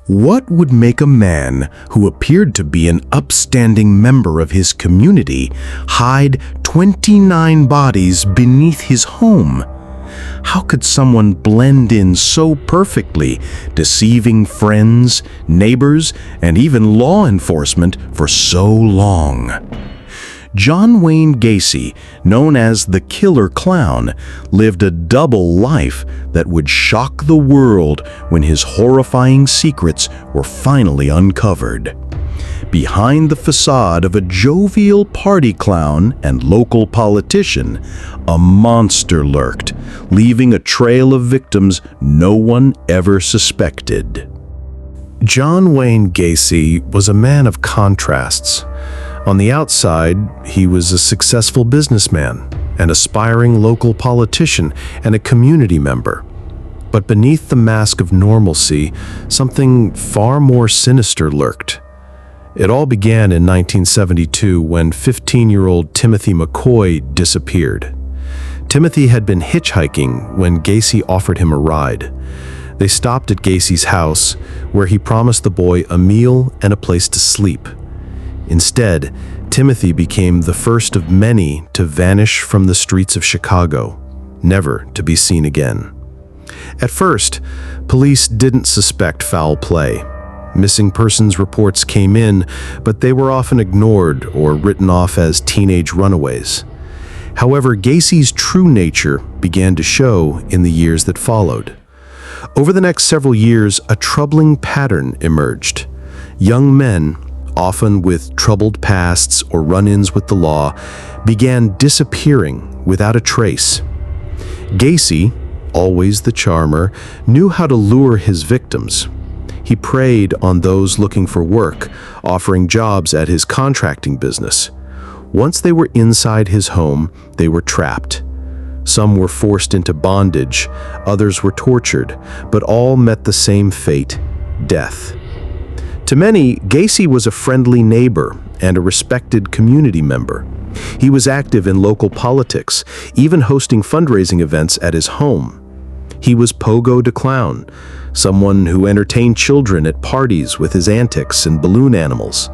What would make a man who appeared to be an upstanding member of his community hide 29 bodies beneath his home? How could someone blend in so perfectly, deceiving friends, neighbors, and even law enforcement for so long? John Wayne Gacy, known as the Killer Clown, lived a double life that would shock the world when his horrifying secrets were finally uncovered. Behind the facade of a jovial party clown and local politician, a monster lurked, leaving a trail of victims no one ever suspected. John Wayne Gacy was a man of contrasts. On the outside, he was a successful businessman, an aspiring local politician, and a community member. But beneath the mask of normalcy, something far more sinister lurked. It all began in 1972 when 15-year-old Timothy McCoy disappeared. Timothy had been hitchhiking when Gacy offered him a ride. They stopped at Gacy's house, where he promised the boy a meal and a place to sleep. Instead, Timothy became the first of many to vanish from the streets of Chicago, never to be seen again. At first, police didn't suspect foul play. Missing persons reports came in, but they were often ignored or written off as teenage runaways. However, Gacy's true nature began to show in the years that followed. Over the next several years, a troubling pattern emerged. Young men, often with troubled pasts or run-ins with the law, began disappearing without a trace. Gacy, always the charmer, knew how to lure his victims. He preyed on those looking for work, offering jobs at his contracting business. Once they were inside his home, they were trapped. Some were forced into bondage, others were tortured, but all met the same fate: death. To many, Gacy was a friendly neighbor and a respected community member. He was active in local politics, even hosting fundraising events at his home. He was Pogo the Clown, someone who entertained children at parties with his antics and balloon animals.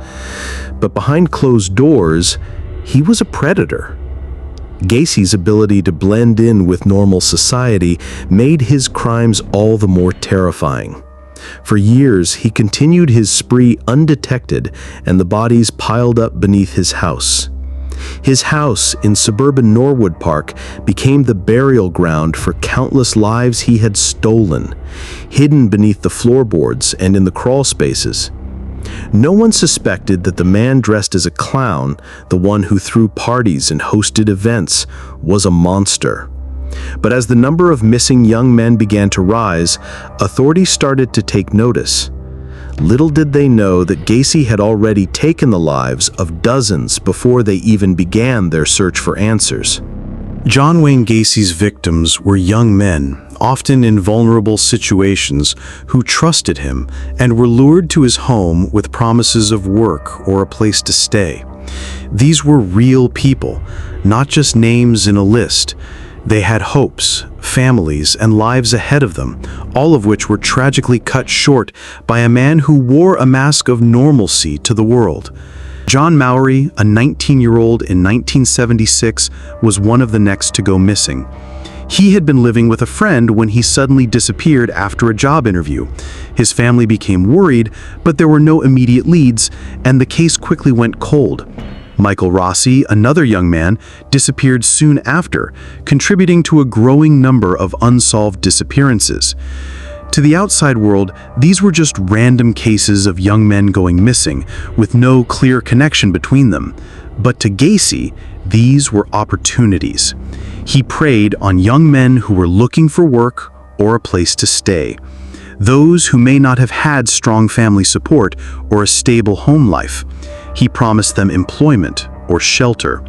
But behind closed doors, he was a predator. Gacy's ability to blend in with normal society made his crimes all the more terrifying. For years, he continued his spree undetected, and the bodies piled up beneath his house. His house in suburban Norwood Park became the burial ground for countless lives he had stolen, hidden beneath the floorboards and in the crawl spaces. No one suspected that the man dressed as a clown, the one who threw parties and hosted events, was a monster. But as the number of missing young men began to rise, authorities started to take notice. Little did they know that Gacy had already taken the lives of dozens before they even began their search for answers. John Wayne Gacy's victims were young men, often in vulnerable situations, who trusted him and were lured to his home with promises of work or a place to stay. These were real people, not just names in a list. They had hopes, families, and lives ahead of them, all of which were tragically cut short by a man who wore a mask of normalcy to the world. John Mowry, a 19-year-old in 1976, was one of the next to go missing. He had been living with a friend when he suddenly disappeared after a job interview. His family became worried, but there were no immediate leads, and the case quickly went cold. Michael Rossi, another young man, disappeared soon after, contributing to a growing number of unsolved disappearances. To the outside world, these were just random cases of young men going missing, with no clear connection between them. But to Gacy, these were opportunities. He preyed on young men who were looking for work or a place to stay. Those who may not have had strong family support or a stable home life. He promised them employment or shelter,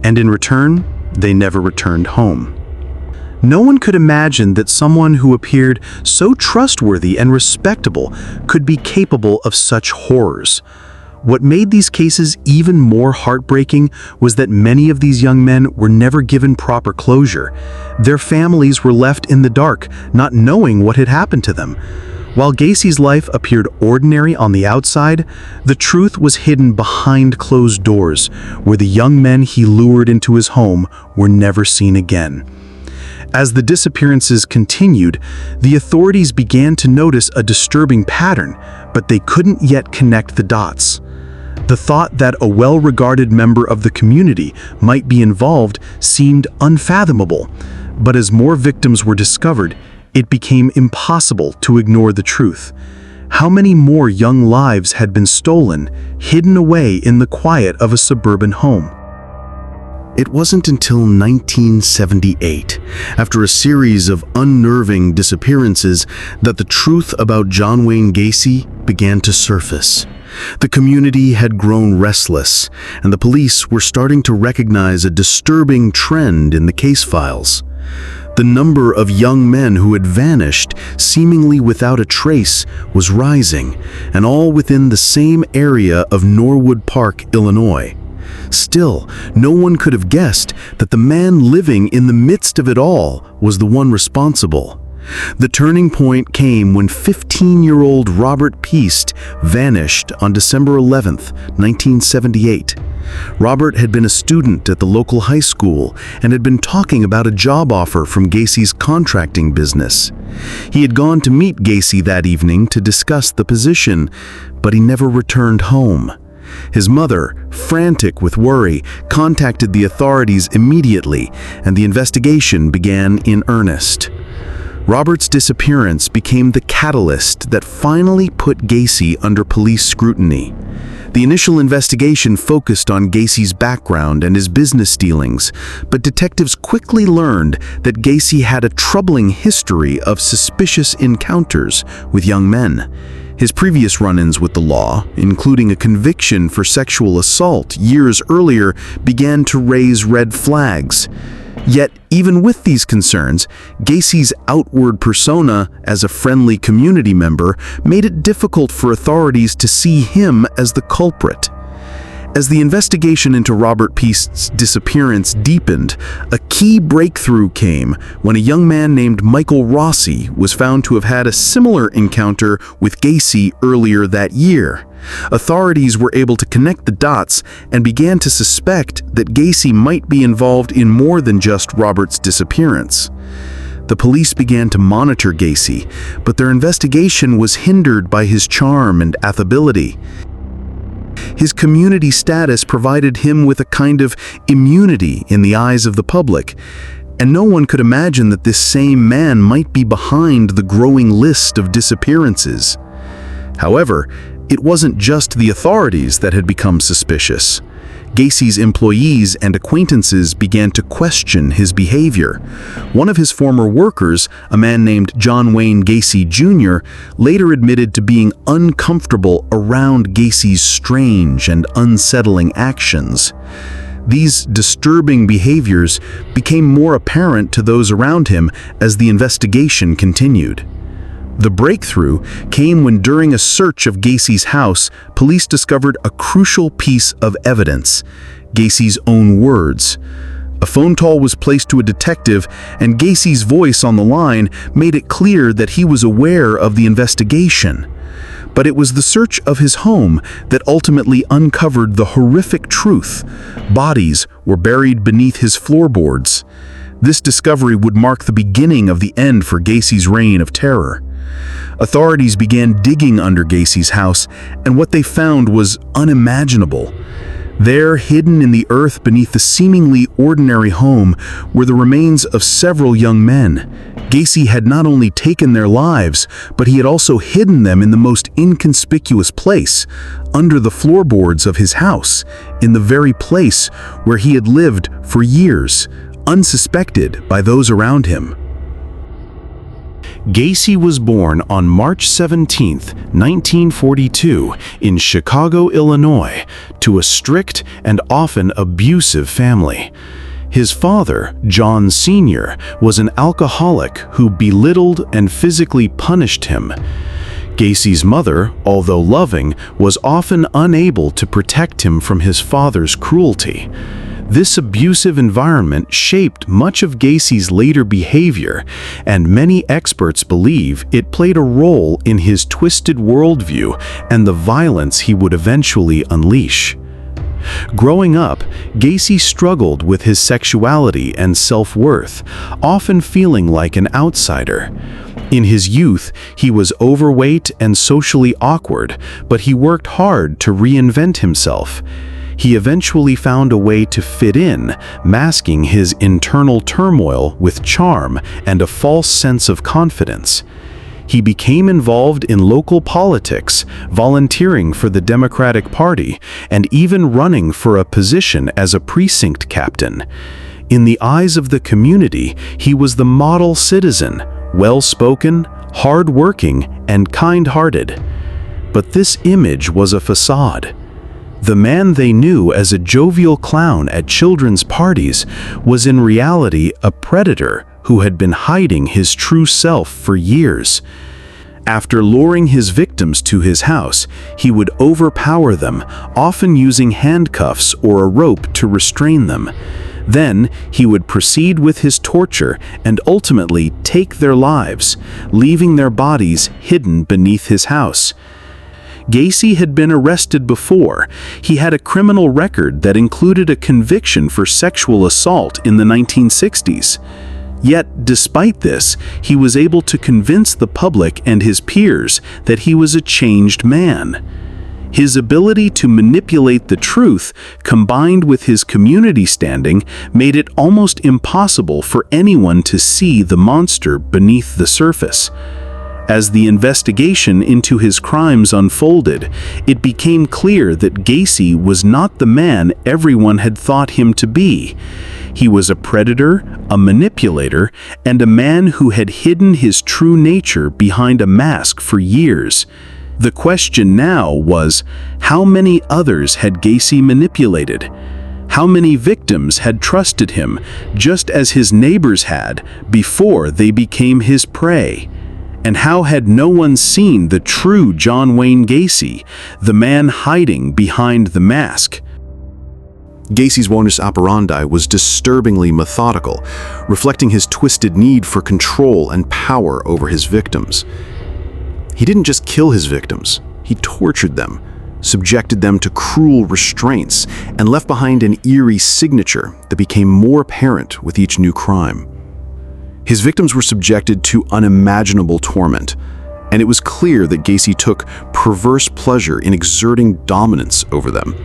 and in return, they never returned home. No one could imagine that someone who appeared so trustworthy and respectable could be capable of such horrors. What made these cases even more heartbreaking was that many of these young men were never given proper closure. Their families were left in the dark, not knowing what had happened to them. While Gacy's life appeared ordinary on the outside, the truth was hidden behind closed doors, where the young men he lured into his home were never seen again. As the disappearances continued, the authorities began to notice a disturbing pattern, but they couldn't yet connect the dots. The thought that a well-regarded member of the community might be involved seemed unfathomable, but as more victims were discovered, it became impossible to ignore the truth. How many more young lives had been stolen, hidden away in the quiet of a suburban home? It wasn't until 1978, after a series of unnerving disappearances, that the truth about John Wayne Gacy began to surface. The community had grown restless, and the police were starting to recognize a disturbing trend in the case files. The number of young men who had vanished, seemingly without a trace, was rising, and all within the same area of Norwood Park, Illinois. Still, no one could have guessed that the man living in the midst of it all was the one responsible. The turning point came when 15-year-old Robert Piest vanished on December 11, 1978. Robert had been a student at the local high school and had been talking about a job offer from Gacy's contracting business. He had gone to meet Gacy that evening to discuss the position, but he never returned home. His mother, frantic with worry, contacted the authorities immediately, and the investigation began in earnest. Robert's disappearance became the catalyst that finally put Gacy under police scrutiny. The initial investigation focused on Gacy's background and his business dealings, but detectives quickly learned that Gacy had a troubling history of suspicious encounters with young men. His previous run-ins with the law, including a conviction for sexual assault years earlier, began to raise red flags. Yet, even with these concerns, Gacy's outward persona as a friendly community member made it difficult for authorities to see him as the culprit. As the investigation into Robert Piest's disappearance deepened, a key breakthrough came when a young man named Michael Rossi was found to have had a similar encounter with Gacy earlier that year. Authorities were able to connect the dots and began to suspect that Gacy might be involved in more than just Robert's disappearance. The police began to monitor Gacy, but their investigation was hindered by his charm and affability. His community status provided him with a kind of immunity in the eyes of the public, and no one could imagine that this same man might be behind the growing list of disappearances. However, it wasn't just the authorities that had become suspicious. Gacy's employees and acquaintances began to question his behavior. One of his former workers, a man named John Wayne Gacy Jr., later admitted to being uncomfortable around Gacy's strange and unsettling actions. These disturbing behaviors became more apparent to those around him as the investigation continued. The breakthrough came when, during a search of Gacy's house, police discovered a crucial piece of evidence: Gacy's own words. A phone call was placed to a detective, and Gacy's voice on the line made it clear that he was aware of the investigation. But it was the search of his home that ultimately uncovered the horrific truth. Bodies were buried beneath his floorboards. This discovery would mark the beginning of the end for Gacy's reign of terror. Authorities began digging under Gacy's house, and what they found was unimaginable. There, hidden in the earth beneath the seemingly ordinary home, were the remains of several young men. Gacy had not only taken their lives, but he had also hidden them in the most inconspicuous place, under the floorboards of his house, in the very place where he had lived for years, unsuspected by those around him. Gacy was born on March 17, 1942, in Chicago, Illinois, to a strict and often abusive family. His father, John Sr., was an alcoholic who belittled and physically punished him. Gacy's mother, although loving, was often unable to protect him from his father's cruelty. This abusive environment shaped much of Gacy's later behavior, and many experts believe it played a role in his twisted worldview and the violence he would eventually unleash. Growing up, Gacy struggled with his sexuality and self-worth, often feeling like an outsider. In his youth, he was overweight and socially awkward, but he worked hard to reinvent himself. He eventually found a way to fit in, masking his internal turmoil with charm and a false sense of confidence. He became involved in local politics, volunteering for the Democratic Party, and even running for a position as a precinct captain. In the eyes of the community, he was the model citizen, well-spoken, hard-working, and kind-hearted. But this image was a facade. The man they knew as a jovial clown at children's parties was in reality a predator who had been hiding his true self for years. After luring his victims to his house, he would overpower them, often using handcuffs or a rope to restrain them. Then, he would proceed with his torture and ultimately take their lives, leaving their bodies hidden beneath his house. Gacy had been arrested before. He had a criminal record that included a conviction for sexual assault in the 1960s. Yet, despite this, he was able to convince the public and his peers that he was a changed man. His ability to manipulate the truth, combined with his community standing, made it almost impossible for anyone to see the monster beneath the surface. As the investigation into his crimes unfolded, it became clear that Gacy was not the man everyone had thought him to be. He was a predator, a manipulator, and a man who had hidden his true nature behind a mask for years. The question now was, how many others had Gacy manipulated? How many victims had trusted him, just as his neighbors had, before they became his prey? And how had no one seen the true John Wayne Gacy, the man hiding behind the mask? Gacy's modus operandi was disturbingly methodical, reflecting his twisted need for control and power over his victims. He didn't just kill his victims, he tortured them, subjected them to cruel restraints, and left behind an eerie signature that became more apparent with each new crime. His victims were subjected to unimaginable torment, and it was clear that Gacy took perverse pleasure in exerting dominance over them.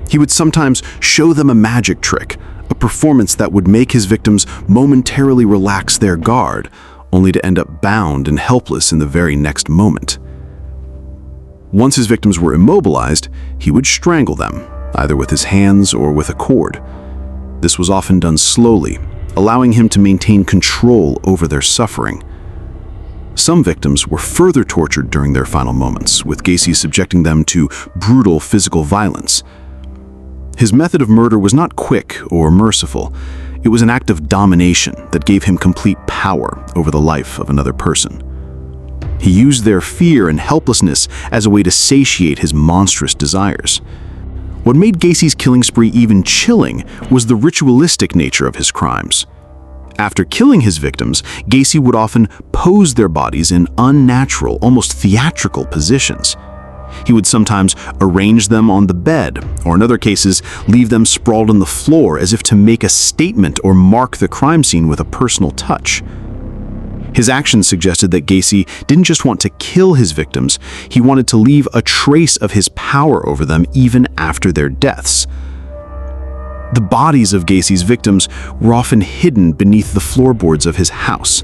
He would sometimes show them a magic trick, a performance that would make his victims momentarily relax their guard, only to end up bound and helpless in the very next moment. Once his victims were immobilized, he would strangle them, either with his hands or with a cord. This was often done slowly, allowing him to maintain control over their suffering. Some victims were further tortured during their final moments, with Gacy subjecting them to brutal physical violence. His method of murder was not quick or merciful. It was an act of domination that gave him complete power over the life of another person. He used their fear and helplessness as a way to satiate his monstrous desires. What made Gacy's killing spree even chilling was the ritualistic nature of his crimes. After killing his victims, Gacy would often pose their bodies in unnatural, almost theatrical positions. He would sometimes arrange them on the bed, or in other cases, leave them sprawled on the floor as if to make a statement or mark the crime scene with a personal touch. His actions suggested that Gacy didn't just want to kill his victims, he wanted to leave a trace of his power over them even after their deaths. The bodies of Gacy's victims were often hidden beneath the floorboards of his house.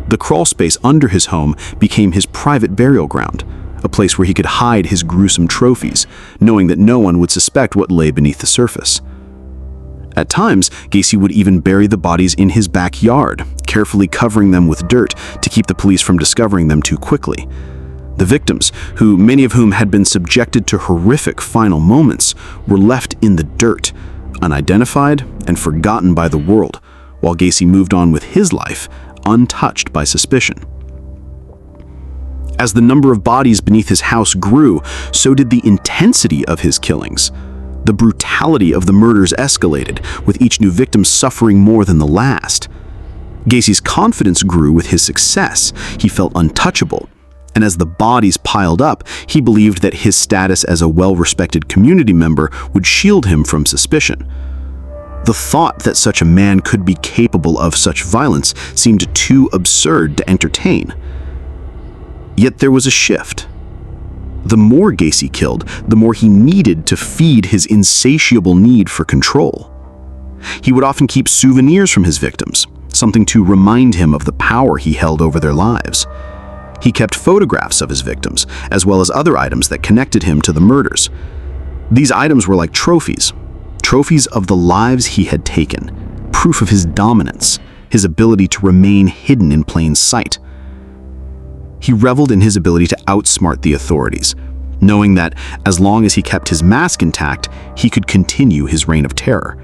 The crawl space under his home became his private burial ground, a place where he could hide his gruesome trophies, knowing that no one would suspect what lay beneath the surface. At times, Gacy would even bury the bodies in his backyard, carefully covering them with dirt to keep the police from discovering them too quickly. The victims, many of whom had been subjected to horrific final moments, were left in the dirt, unidentified and forgotten by the world, while Gacy moved on with his life, untouched by suspicion. As the number of bodies beneath his house grew, so did the intensity of his killings. The brutality of the murders escalated, with each new victim suffering more than the last. Gacy's confidence grew with his success. He felt untouchable. And as the bodies piled up, he believed that his status as a well-respected community member would shield him from suspicion. The thought that such a man could be capable of such violence seemed too absurd to entertain. Yet there was a shift. The more Gacy killed, the more he needed to feed his insatiable need for control. He would often keep souvenirs from his victims, something to remind him of the power he held over their lives. He kept photographs of his victims, as well as other items that connected him to the murders. These items were like trophies of the lives he had taken, proof of his dominance, his ability to remain hidden in plain sight. He reveled in his ability to outsmart the authorities, knowing that as long as he kept his mask intact, he could continue his reign of terror.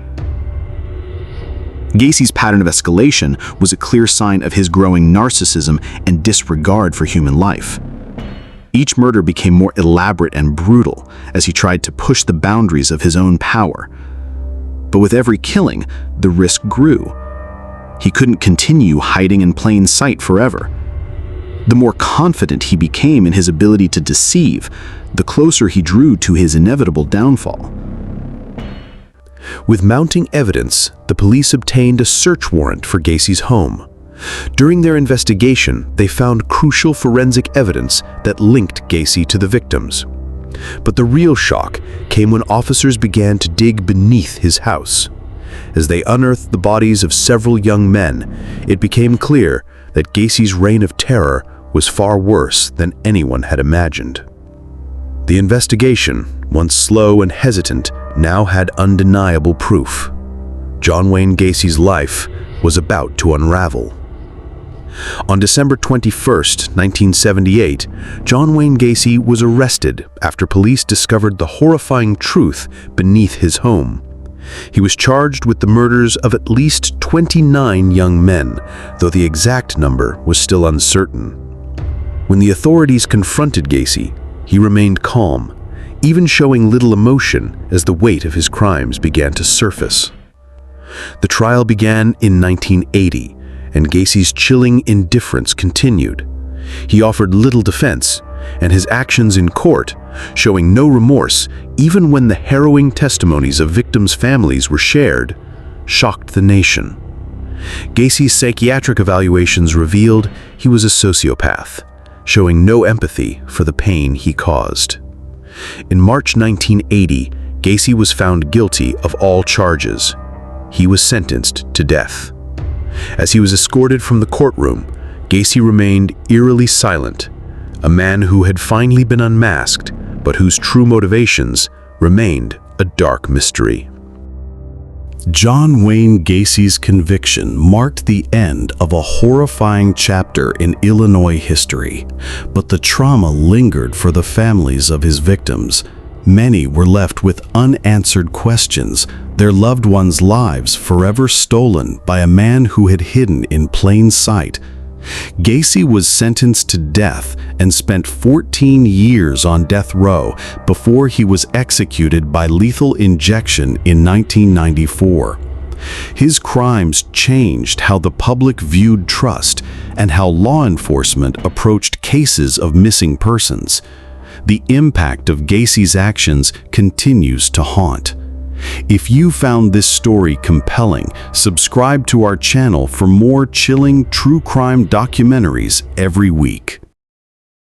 Gacy's pattern of escalation was a clear sign of his growing narcissism and disregard for human life. Each murder became more elaborate and brutal as he tried to push the boundaries of his own power. But with every killing, the risk grew. He couldn't continue hiding in plain sight forever. The more confident he became in his ability to deceive, the closer he drew to his inevitable downfall. With mounting evidence, the police obtained a search warrant for Gacy's home. During their investigation, they found crucial forensic evidence that linked Gacy to the victims. But the real shock came when officers began to dig beneath his house. As they unearthed the bodies of several young men, it became clear that Gacy's reign of terror was far worse than anyone had imagined. The investigation, once slow and hesitant, now had undeniable proof. John Wayne Gacy's life was about to unravel. On December 21, 1978, John Wayne Gacy was arrested after police discovered the horrifying truth beneath his home. He was charged with the murders of at least 29 young men, though the exact number was still uncertain. When the authorities confronted Gacy, he remained calm, even showing little emotion as the weight of his crimes began to surface. The trial began in 1980, and Gacy's chilling indifference continued. He offered little defense, and his actions in court, showing no remorse even when the harrowing testimonies of victims' families were shared, shocked the nation. Gacy's psychiatric evaluations revealed he was a sociopath, showing no empathy for the pain he caused. In March 1980, Gacy was found guilty of all charges. He was sentenced to death. As he was escorted from the courtroom, Gacy remained eerily silent, a man who had finally been unmasked, but whose true motivations remained a dark mystery. John Wayne Gacy's conviction marked the end of a horrifying chapter in Illinois history, but the trauma lingered for the families of his victims. Many were left with unanswered questions, their loved ones' lives forever stolen by a man who had hidden in plain sight. Gacy was sentenced to death and spent 14 years on death row before he was executed by lethal injection in 1994. His crimes changed how the public viewed trust and how law enforcement approached cases of missing persons. The impact of Gacy's actions continues to haunt. If you found this story compelling, subscribe to our channel for more chilling true crime documentaries every week.